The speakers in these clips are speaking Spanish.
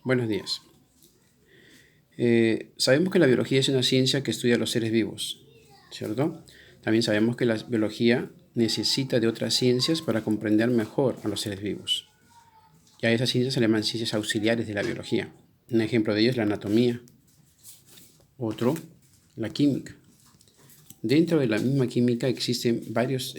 Buenos días. Sabemos que la biología es una ciencia que estudia los seres vivos, ¿cierto? También sabemos que la biología necesita de otras ciencias para comprender mejor a los seres vivos. Y a esas ciencias se le llaman ciencias auxiliares de la biología. Un ejemplo de ello es la anatomía. Otro, la química. Dentro de la misma química existen varias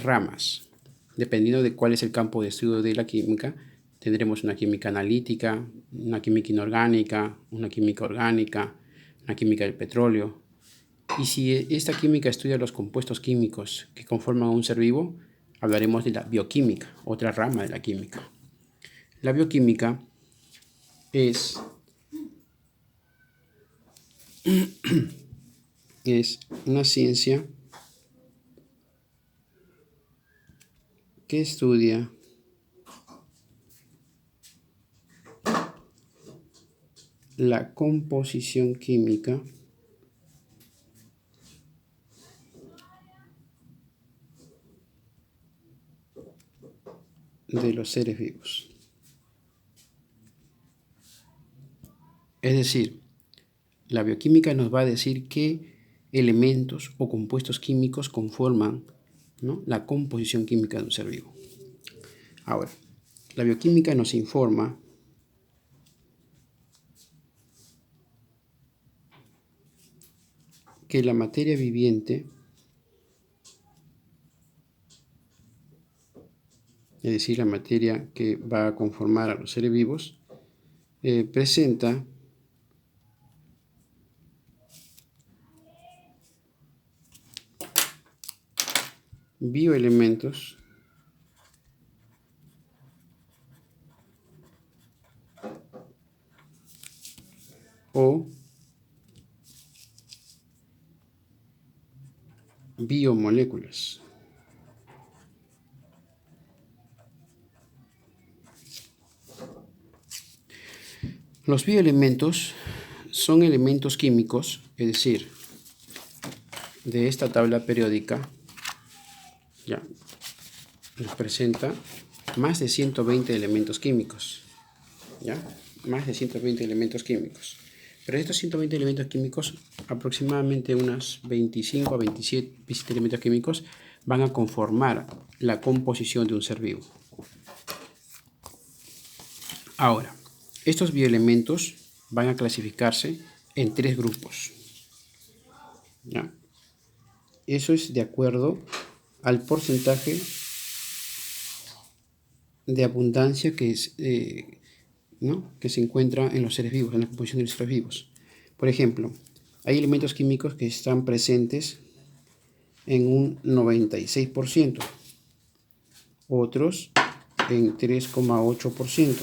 ramas. Dependiendo de cuál es el campo de estudio de la química, tendremos una química analítica, una química inorgánica, una química orgánica, una química del petróleo. Y si esta química estudia los compuestos químicos que conforman un ser vivo, hablaremos de la bioquímica, otra rama de la química. La bioquímica es una ciencia que estudia la composición química de los seres vivos. Es decir, la bioquímica nos va a decir qué elementos o compuestos químicos conforman, ¿no?, la composición química de un ser vivo. Ahora, la bioquímica nos informa que la materia viviente, es decir, la materia que va a conformar a los seres vivos, presenta bioelementos o biomoléculas. Los bioelementos son elementos químicos, es decir, de esta tabla periódica, ya, nos presenta más de 120 elementos químicos, ¿ya? Más de 120 elementos químicos. Pero de estos 120 elementos químicos, aproximadamente unos 25 a 27 elementos químicos van a conformar la composición de un ser vivo. Ahora, estos bioelementos van a clasificarse en 3 grupos, ¿ya? Eso es de acuerdo al porcentaje de abundancia que se encuentra en los seres vivos, en la composición de los seres vivos. Por ejemplo, hay elementos químicos que están presentes en un 96%, otros en 3,8%,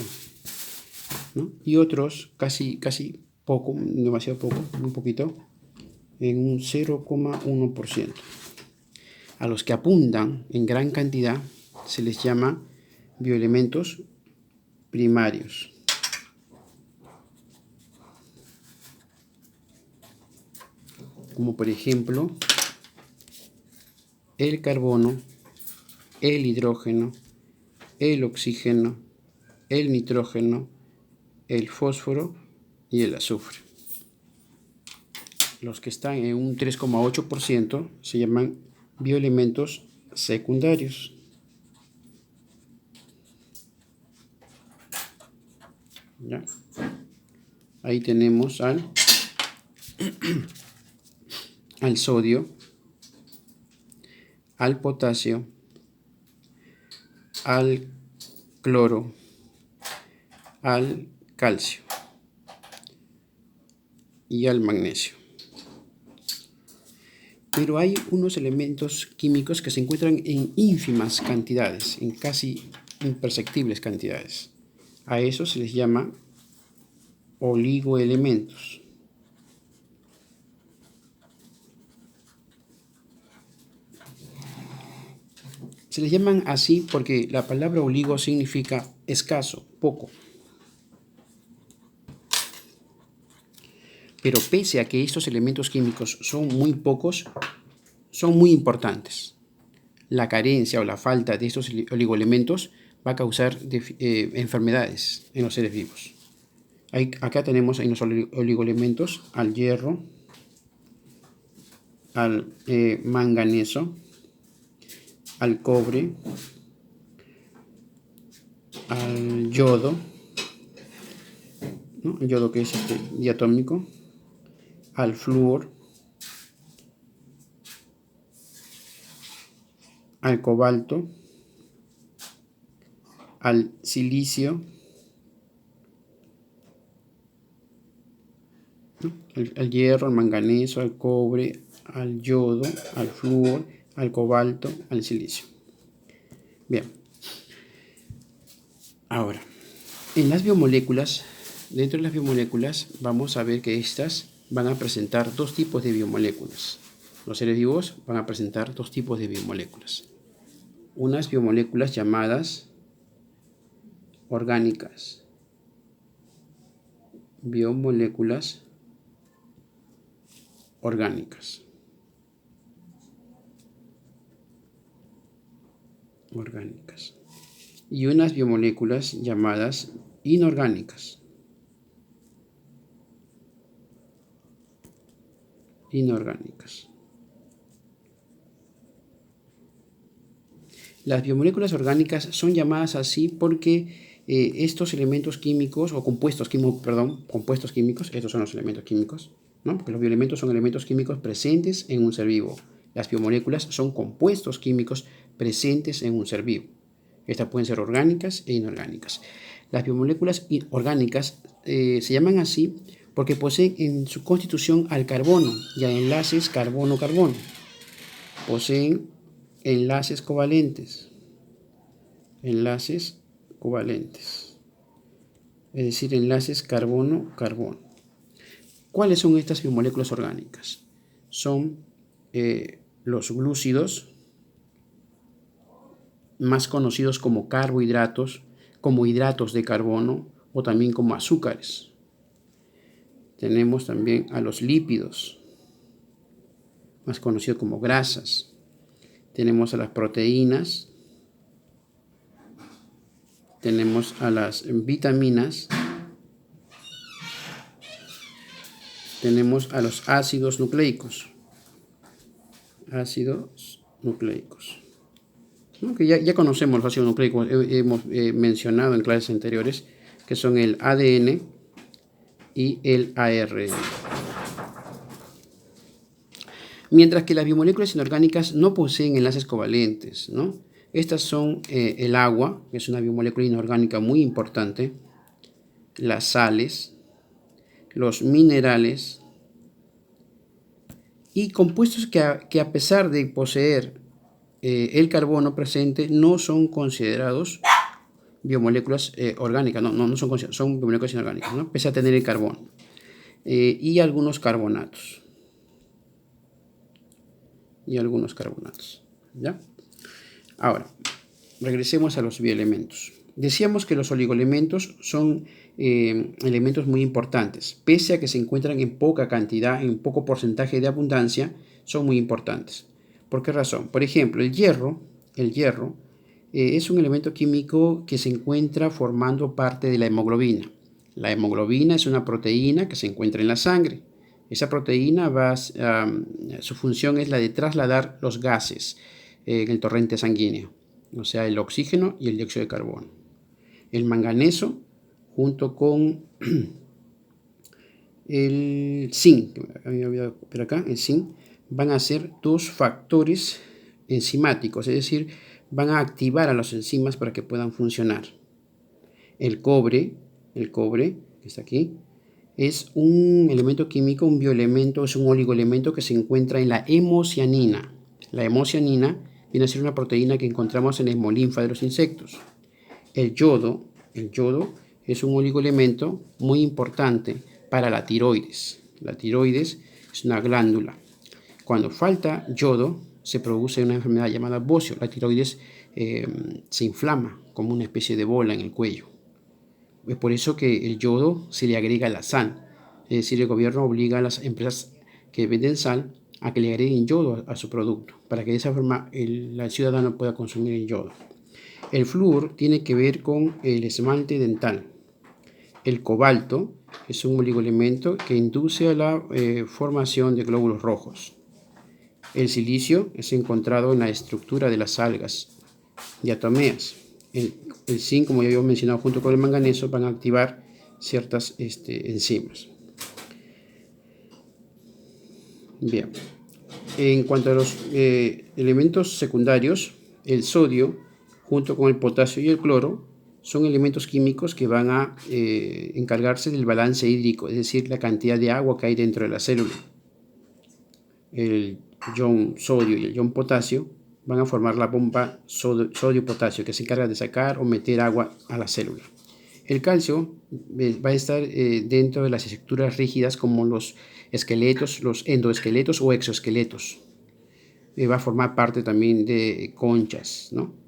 ¿no? Y otros casi poco, demasiado poco, un poquito, en un 0,1%. A los que abundan en gran cantidad se les llama bioelementos primarios. Como por ejemplo el carbono, el hidrógeno, el oxígeno, el nitrógeno, el fósforo y el azufre. Los que están en un 3,8% se llaman bioelementos secundarios. ¿Ya? Ahí tenemos al sodio, al potasio, al cloro, al calcio y al magnesio. Pero hay unos elementos químicos que se encuentran en ínfimas cantidades, en casi imperceptibles cantidades. A eso se les llama oligoelementos. Se les llaman así porque la palabra oligo significa escaso, poco. Pero pese a que estos elementos químicos son muy pocos, son muy importantes. La carencia o la falta de estos oligoelementos va a causar enfermedades en los seres vivos. Acá tenemos en los oligoelementos al hierro, al manganeso, al cobre, al yodo, ¿no? El yodo que es diatómico, al flúor, al cobalto, al silicio, ¿no? El hierro, al manganeso, al cobre, al yodo, al flúor, al cobalto, al silicio. Bien. Ahora, en las biomoléculas, dentro de las biomoléculas, vamos a ver que estas van a presentar dos tipos de biomoléculas. Los seres vivos van a presentar dos tipos de biomoléculas. Unas biomoléculas llamadas orgánicas. Biomoléculas orgánicas. Y unas biomoléculas llamadas inorgánicas. Las biomoléculas orgánicas son llamadas así porque estos elementos químicos, o compuestos químicos, estos son los elementos químicos, ¿no? Porque los bioelementos son elementos químicos presentes en un ser vivo. Las biomoléculas son compuestos químicos presentes en un ser vivo. Estas pueden ser orgánicas e inorgánicas. Las biomoléculas orgánicas se llaman así porque poseen en su constitución al carbono y a enlaces carbono-carbono. Poseen enlaces covalentes. Es decir, enlaces carbono-carbono. ¿Cuáles son estas biomoléculas orgánicas? Son los glúcidos, más conocidos como carbohidratos, como hidratos de carbono o también como azúcares. Tenemos también a los lípidos, más conocidos como grasas. Tenemos a las proteínas, tenemos a las vitaminas, tenemos a los ácidos nucleicos. ¿No? Que ya conocemos los ácidos nucleicos, hemos mencionado en clases anteriores, que son el ADN y el ARN. Mientras que las biomoléculas inorgánicas no poseen enlaces covalentes, ¿no? Estas son el agua, que es una biomolécula inorgánica muy importante, las sales, los minerales y compuestos que a pesar de poseer el carbono presente no son considerados biomoléculas orgánicas, no son considerados, son biomoléculas inorgánicas, ¿no? Pese a tener el carbono y algunos carbonatos. ¿Ya? Ahora, regresemos a los bioelementos. Decíamos que los oligoelementos son elementos muy importantes. Pese a que se encuentran en poca cantidad, en poco porcentaje de abundancia, son muy importantes. ¿Por qué razón? Por ejemplo, el hierro es un elemento químico que se encuentra formando parte de la hemoglobina. La hemoglobina es una proteína que se encuentra en la sangre. Esa proteína su función es la de trasladar los gases en el torrente sanguíneo, o sea, el oxígeno y el dióxido de carbono. El manganeso, junto con el zinc, el zinc, van a ser dos factores enzimáticos, es decir, van a activar a las enzimas para que puedan funcionar. El cobre, que está aquí, es un elemento químico, un bioelemento, es un oligoelemento que se encuentra en la hemocianina. La hemocianina viene a ser una proteína que encontramos en la hemolinfa de los insectos. El yodo es un oligoelemento muy importante para la tiroides. La tiroides es una glándula. Cuando falta yodo, se produce una enfermedad llamada bocio. La tiroides se inflama como una especie de bola en el cuello. Es por eso que el yodo se le agrega a la sal. Es decir, el gobierno obliga a las empresas que venden sal a que le agreguen yodo a su producto, para que de esa forma el ciudadano pueda consumir el yodo. El flúor tiene que ver con el esmalte dental. El cobalto es un oligoelemento que induce a la formación de glóbulos rojos. El silicio es encontrado en la estructura de las algas diatomeas. El zinc, como ya habíamos mencionado, junto con el manganeso van a activar ciertas enzimas. Bien, en cuanto a los elementos secundarios, el sodio junto con el potasio y el cloro son elementos químicos que van a encargarse del balance hídrico, es decir, la cantidad de agua que hay dentro de la célula. El ion sodio y el ion potasio van a formar la bomba sodio-potasio que se encarga de sacar o meter agua a la célula. El calcio va a estar dentro de las estructuras rígidas como los esqueletos, los endoesqueletos o exoesqueletos. Va a formar parte también de conchas, ¿no?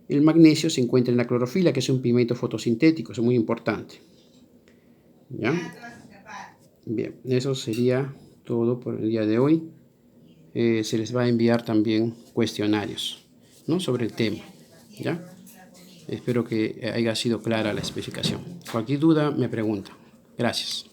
El magnesio se encuentra en la clorofila, que es un pigmento fotosintético, es muy importante. ¿Ya? Bien, eso sería todo por el día de hoy. Se les va a enviar también cuestionarios, ¿no?, sobre el tema. ¿Ya? Espero que haya sido clara la explicación. Cualquier duda me pregunta. Gracias.